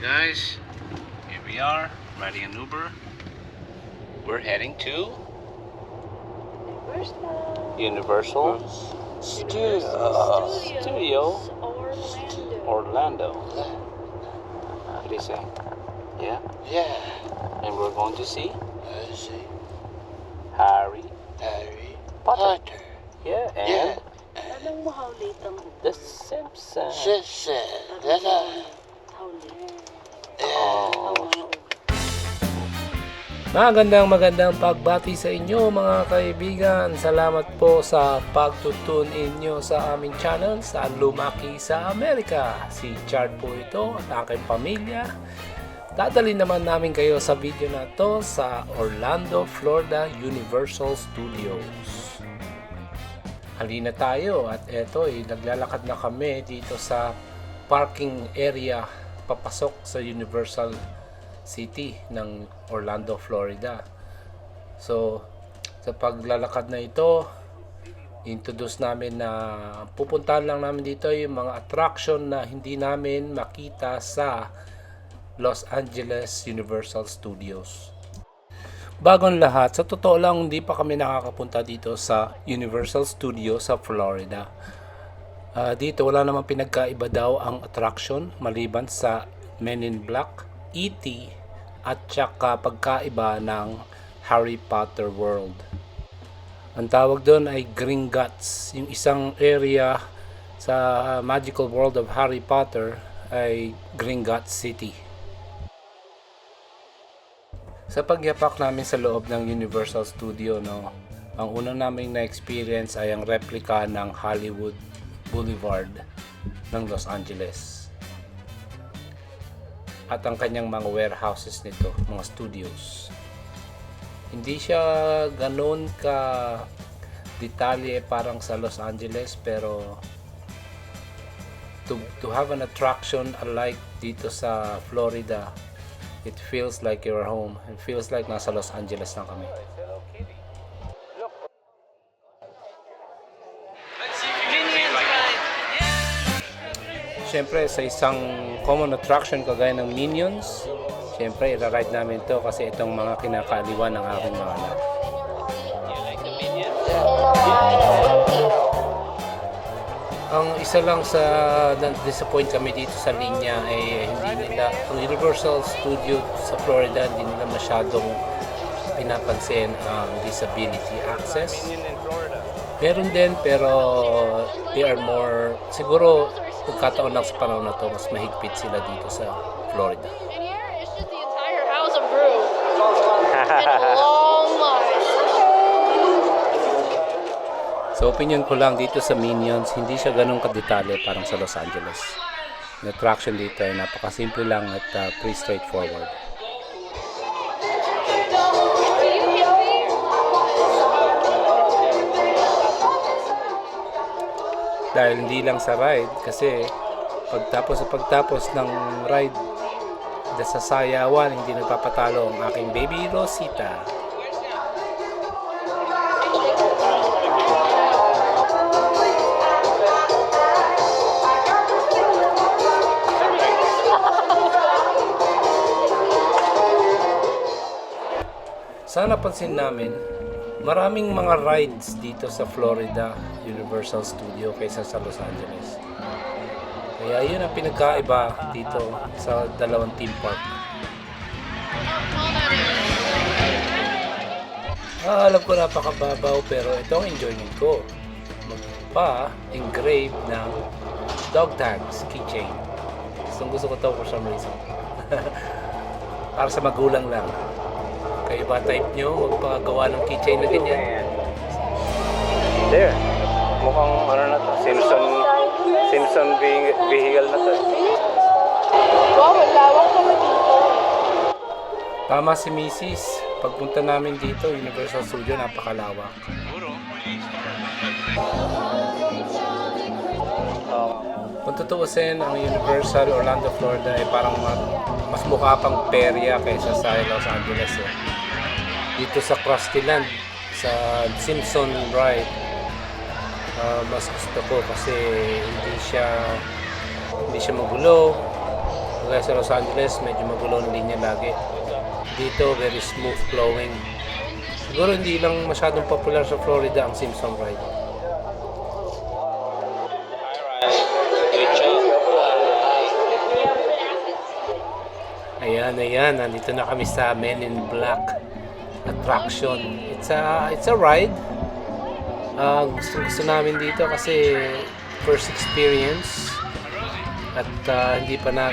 guys, here we are riding an Uber. We're heading to Universal Studios Orlando. What do you say? Yeah? Yeah. And we're going to see I see. Harry Potter. Yeah, and Yeah. Anong mahawlit ang The Simpsons. Sister. That's a. Oh. Magandang pagbati sa inyo mga kaibigan. Salamat po sa pagtutune inyo sa aming channel sa Lumaki sa Amerika. Si Chard po ito at aking pamilya. Dadalhin naman namin kayo sa video na to sa Orlando, Florida Universal Studios. Halina tayo at eto naglalakad na kami dito sa parking area papasok sa Universal City ng Orlando, Florida. So, sa paglalakad na ito, introduce namin na pupuntahan lang namin dito yung mga attraction na hindi namin makita sa Los Angeles Universal Studios. Bagong lahat, sa totoo lang hindi pa kami nakakapunta dito sa Universal Studios sa Florida. Dito wala namang pinagkaiba daw ang attraction maliban sa Men in Black, E.T. at saka pagkaiba ng Harry Potter World. Ang tawag doon ay Gringotts. Yung isang area sa Magical World of Harry Potter ay Gringotts City. Sa pagyapak namin sa loob ng Universal Studio, ang unang namin na-experience ay ang replika ng Hollywood Boulevard ng Los Angeles. At ang kanyang mga warehouses nito, mga studios. Hindi siya ganoon ka detalye parang sa Los Angeles, pero to have an attraction alike dito sa Florida, it feels like you're home. It feels like nasa Los Angeles na kami. Siyempre, sa isang common attraction kagaya ng Minions, siyempre, ira-ride namin to kasi itong mga kinakaaliwan ng aking mga anak. Ang isa lang sa disappoint kami dito sa linya ay hindi nila, ang Universal Studio sa Florida, hindi nila masyadong pinapansin ang disability access. Meron din, pero they are more, siguro pagkataon lang sa panahon na to, mas mahigpit sila dito sa Florida. And here, it's just the entire house of brew. And a long line. Sa opinion ko lang dito sa Minions, hindi siya ganun kadetalye parang sa Los Angeles. Ang attraction dito ay napakasimple lang at pretty straightforward. Dahil hindi lang sa ride, kasi pagtapos ng ride sa sayawan, hindi nagpapatalo ang aking baby Rosita. Sana pansin namin, maraming mga rides dito sa Florida Universal Studio kaysa sa Los Angeles. Kaya yun ang pinagkaiba dito sa dalawang theme park. Alam ko napakababaw, pero ito ang enjoyment ko. Magpa-engrave ng dog tags, keychain. Gusto ko to for some reason. Para sa magulang lang. Kayo ba type nyo magpagawa ng keychain na ganyan? There. Mukhang ano na to, Simpson vehicle na to. Wow, malawak naman dito. Tama si Mrs. Pagpunta namin dito, Universal Studio, napakalawak. Kung tutuusin, ang Universal Orlando, Florida ay parang mas mukha pang perya kaysa sa Los Angeles. Dito sa Krusty Land, sa Simpson ride, mas gusto ko kasi hindi siya magulo. Kaya sa Los Angeles, medyo magulo ang linya lagi. Dito, very smooth flowing. Siguro hindi lang masyadong popular sa Florida ang Simpson Ride. Ayan, nandito na kami sa Men in Black attraction. It's a ride. Gusto namin dito kasi first experience. At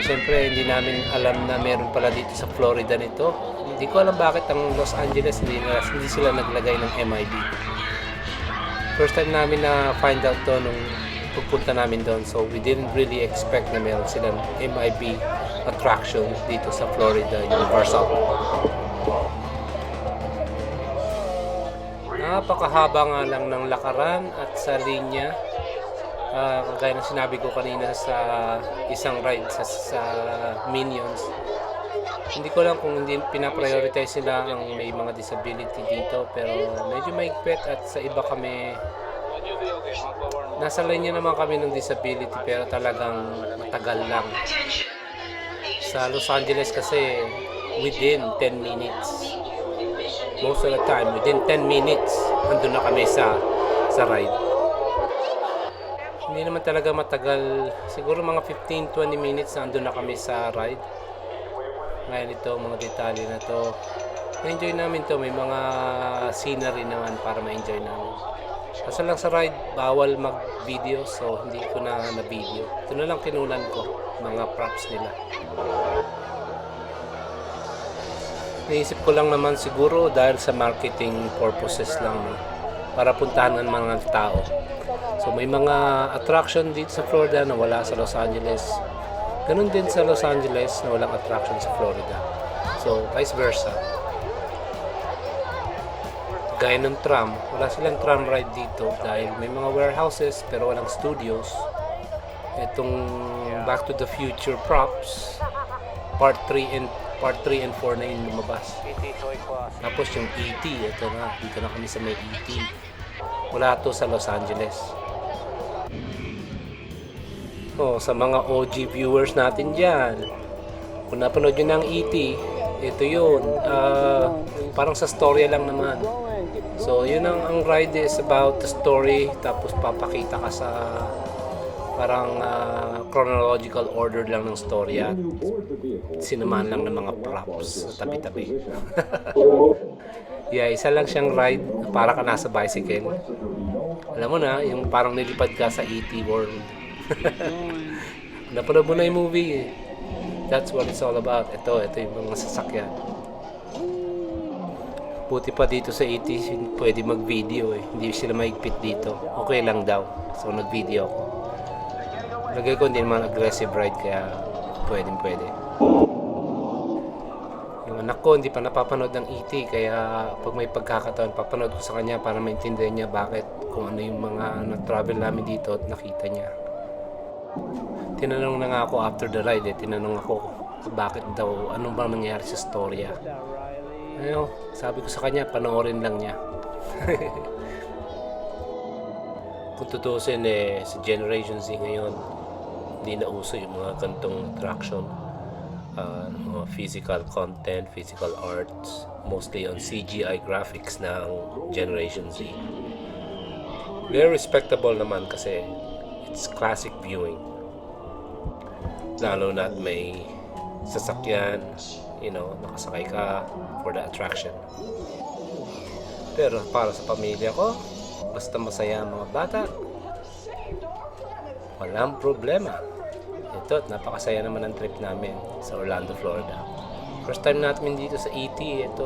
syempre hindi namin alam na meron pala dito sa Florida nito. Hindi ko alam bakit ang Los Angeles hindi sila naglagay ng MIB. First time namin na find out to nung pupunta namin doon. So we didn't really expect na meron silang MIB attraction dito sa Florida Universal. Napakahaba nga lang ng lakaran at sa linya. Kagaya ng sinabi ko kanina sa isang ride sa Minions, hindi ko lang kung hindi pinaprioritize sila ang may mga disability dito, pero medyo maigpit at sa iba kami nasa linya naman kami ng disability pero talagang matagal lang. Sa Los Angeles kasi within 10 minutes, most of the time within 10 minutes andun na kami sa ride. Hindi naman talaga matagal, siguro mga 15-20 minutes na andun na kami sa ride. Ngayon ito, mga detalye na to, enjoy namin to, may mga scenery naman para ma-enjoy namin. Kaso lang sa ride, bawal mag-video, so hindi ko na na-video. Ito na lang kinunan ko, mga props nila. Naisip ko lang naman siguro dahil sa marketing purposes lang, no? Para puntahan ng mga tao. So may mga attraction dito sa Florida na wala sa Los Angeles. Ganun din sa Los Angeles na walang attraction sa Florida. So vice versa. Gaya ng tram, wala silang tram ride dito dahil may mga warehouses pero walang studios. Itong Back to the Future props, part 3 and 4 na yung lumabas. Tapos yung E.T., ito na, dito na kami sa may E.T. Wala to sa Los Angeles. Sa mga OG viewers natin dyan, kung napanood nyo ng E.T., ito yun. Parang sa story lang naman. So yun ang ride is about the story, tapos papakita ka sa parang chronological order lang ng story at sinamahan lang ng mga props sa tabi-tabi. Yeah, isa lang siyang ride para ka nasa bicycle. Alam mo na, yung parang nilipad ka sa E.T. world. Napanood mo na yung movie. That's what it's all about. Ito yung mga sasakyan. Buti pa dito sa E.T. pwede mag-video eh. Hindi sila maigpit dito. Okay lang daw. So nag-video ako. Lagay ko hindi naman aggressive ride kaya pwede. Yung anak ko hindi pa napapanood ng E.T. kaya pag may pagkakataon papanood ko sa kanya para maintindihan niya bakit kung ano yung mga na-travel namin dito at nakita niya. Tinanong na nga ako after the ride tinanong ako bakit daw, anong bang nangyari sa storya. Sabi ko sa kanya, panoorin lang niya. Kung tutusin sa Generation Z ngayon, hindi na uso yung mga gantong attraction. Mga physical content, physical arts, mostly on CGI graphics ng Generation Z. Very respectable naman kasi it's classic viewing. Lalo na may sasakyan, nakasakay ka for the attraction. Pero para sa pamilya ko, basta masaya ang mga bata, walang problema. Ito, napakasaya naman ang trip namin sa Orlando, Florida. First time natin dito sa E.T. Ito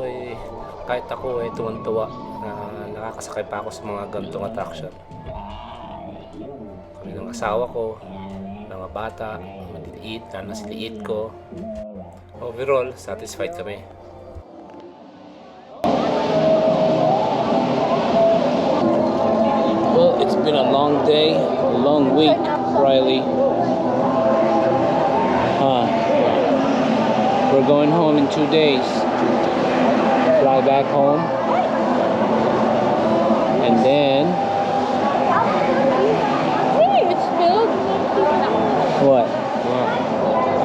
kahit ako tuwan-tuwa na nakakasakay pa ako sa mga gantong attraction. Kami ng asawa ko, mga bata, maliliit, lalo na siliit ko. Overall, satisfied kami. Well, it's been a long day, a long week, Riley. We're going home in 2 days. Fly back home. And then... Hey, it's spilled. What?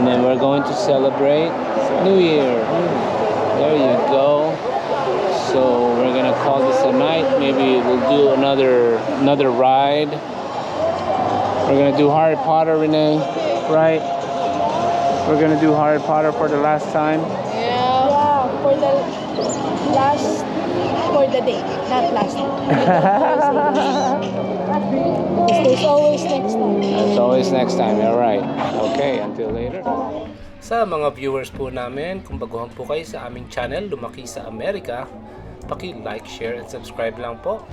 And then we're we're going to celebrate New Year. There you go. So we're gonna call this a night. Maybe we'll do another ride. We're gonna do Harry Potter, Renee, right? We're gonna do Harry Potter for the last time. Yeah, for the day, not last. There's always next time. It's always next time. All right. Okay. Until later. Sa mga viewers po namin, kung baguhan po kayo sa aming channel, Lumaki sa Amerika, paki-like, share, and subscribe lang po.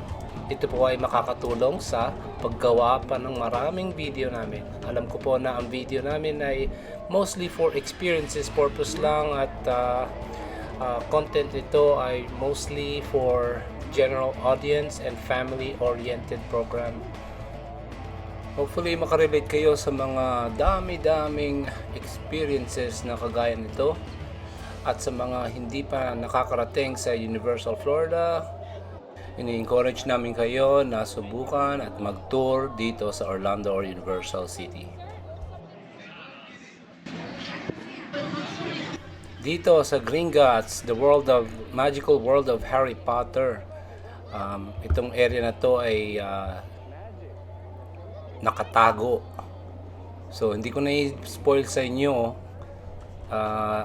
Ito po ay makakatulong sa paggawa pa ng maraming video namin. Alam ko po na ang video namin ay mostly for experiences purpose lang at content ito ay mostly for general audience and family-oriented program. Hopefully makarelate kayo sa mga dami-daming experiences na kagaya nito at sa mga hindi pa nakakarating sa Universal Florida. Ini-encourage namin kayo na subukan at mag-tour dito sa Orlando or Universal City. Dito sa Gringotts, the magical world of Harry Potter. Itong area na to ay nakatago. So hindi ko na i-spoil sa inyo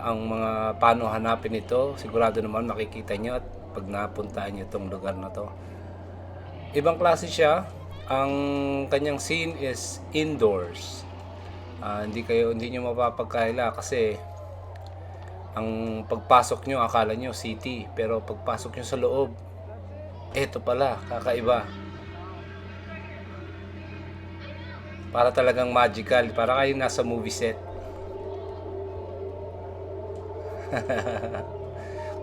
ang mga paano hanapin ito. Sigurado naman makikita nyo at pag napuntahan nyo itong lugar na to. Ibang klase siya. Ang kanyang scene is indoors. Hindi nyo mapapagkaila kasi ang pagpasok nyo akala nyo city, pero pagpasok nyo sa loob, eto pala, kakaiba. Para talagang magical, para kayo nasa movie set.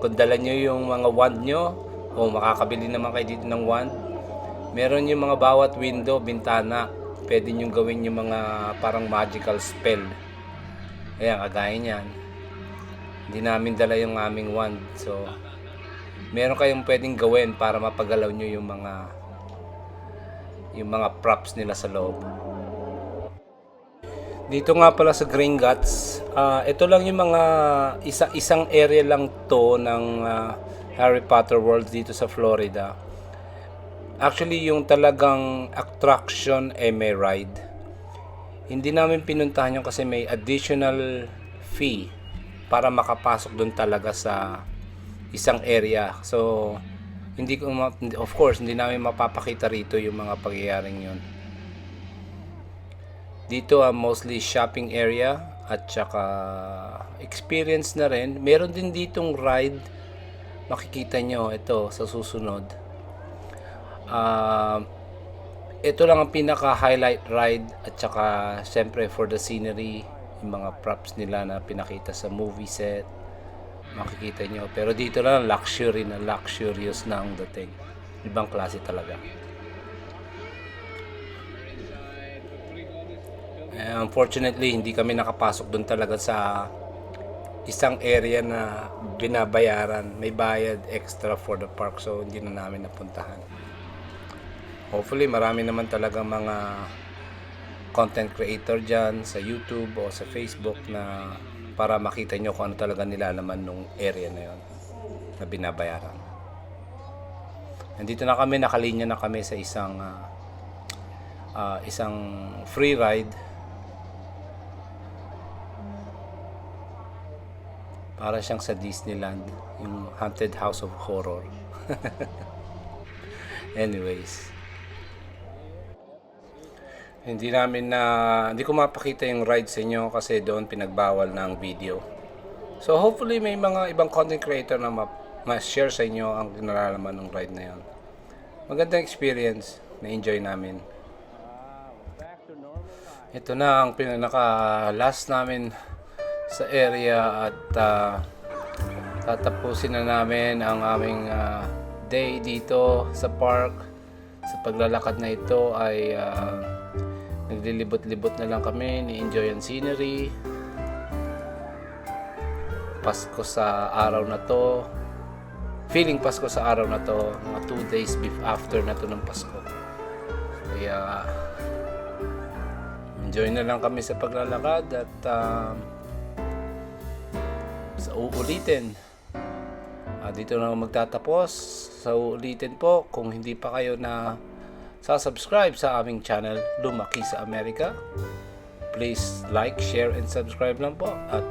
Kung dala nyo yung mga wand nyo, o makakabili naman kayo dito ng wand, meron yung mga bawat window, bintana, pwede nyo gawin yung mga parang magical spell. Ayan, kagaya nyan. Hindi namin dala yung aming wand, so meron kayong pwedeng gawin para mapagalaw nyo yung mga props nila sa loob. Dito nga pala sa Gringotts, ito lang yung mga isang area lang to ng Harry Potter World dito sa Florida. Actually, yung talagang attraction may ride. Hindi namin pinuntahan yun kasi may additional fee para makapasok doon talaga sa isang area. So, of course, hindi namin mapapakita rito yung mga pangyayaring yun. Dito mostly shopping area at saka experience na rin. Meron din ditong ride. Makikita nyo ito sa susunod. Ito lang ang pinaka-highlight ride at saka syempre for the scenery, yung mga props nila na pinakita sa movie set. Makikita nyo. Pero dito lang luxurious na ang dating. Ibang klase talaga. Unfortunately, hindi kami nakapasok doon talaga sa isang area na binabayaran. May bayad extra for the park, so hindi na namin napuntahan. Hopefully, marami naman talaga mga content creator dyan sa YouTube o sa Facebook na para makita nyo kung ano talaga nilalaman nung area na yon na binabayaran. Nandito na kami, nakalinya na kami sa isang free ride. Para siyang sa Disneyland, yung Haunted House of Horror. Anyways, hindi ko mapakita yung ride sa inyo kasi doon pinagbawal na ang video. So hopefully may mga ibang content creator na ma-share sa inyo ang nalalaman ng ride na yon. Magandang experience, na-enjoy namin. Ito na ang pinaka-last namin sa area at tatapusin na namin ang aming day dito sa park. Sa paglalakad na ito ay naglilibot-libot na lang kami, ni-enjoy ang scenery. Pasko sa araw na to. Feeling Pasko sa araw na to, mga 2 days after na to ng Pasko. Kaya enjoy na lang kami sa paglalakad at sa uulitin. Dito na magtatapos. Sa uulitin po, kung hindi pa kayo na subscribe sa aming channel Lumaki sa Amerika, please like, share, and subscribe lang po. At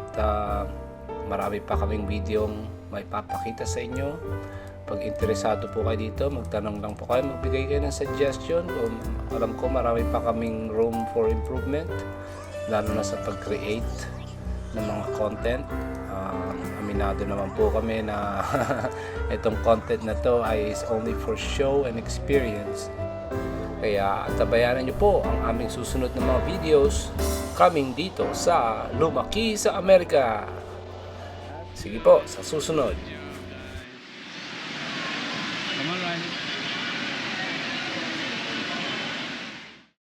marami pa kaming video may papakita sa inyo. Pag interesado po kayo dito, magtanong lang po kayo, magbigay kayo ng suggestion. Alam ko marami pa kaming room for improvement, lalo na sa pag-create ng mga content. Aminado naman po kami na itong content na to is only for show and experience. Kaya tabayanan nyo po ang aming susunod na mga videos coming dito sa Lumaki sa Amerika. Sige po, sa susunod. Come on, Ryan.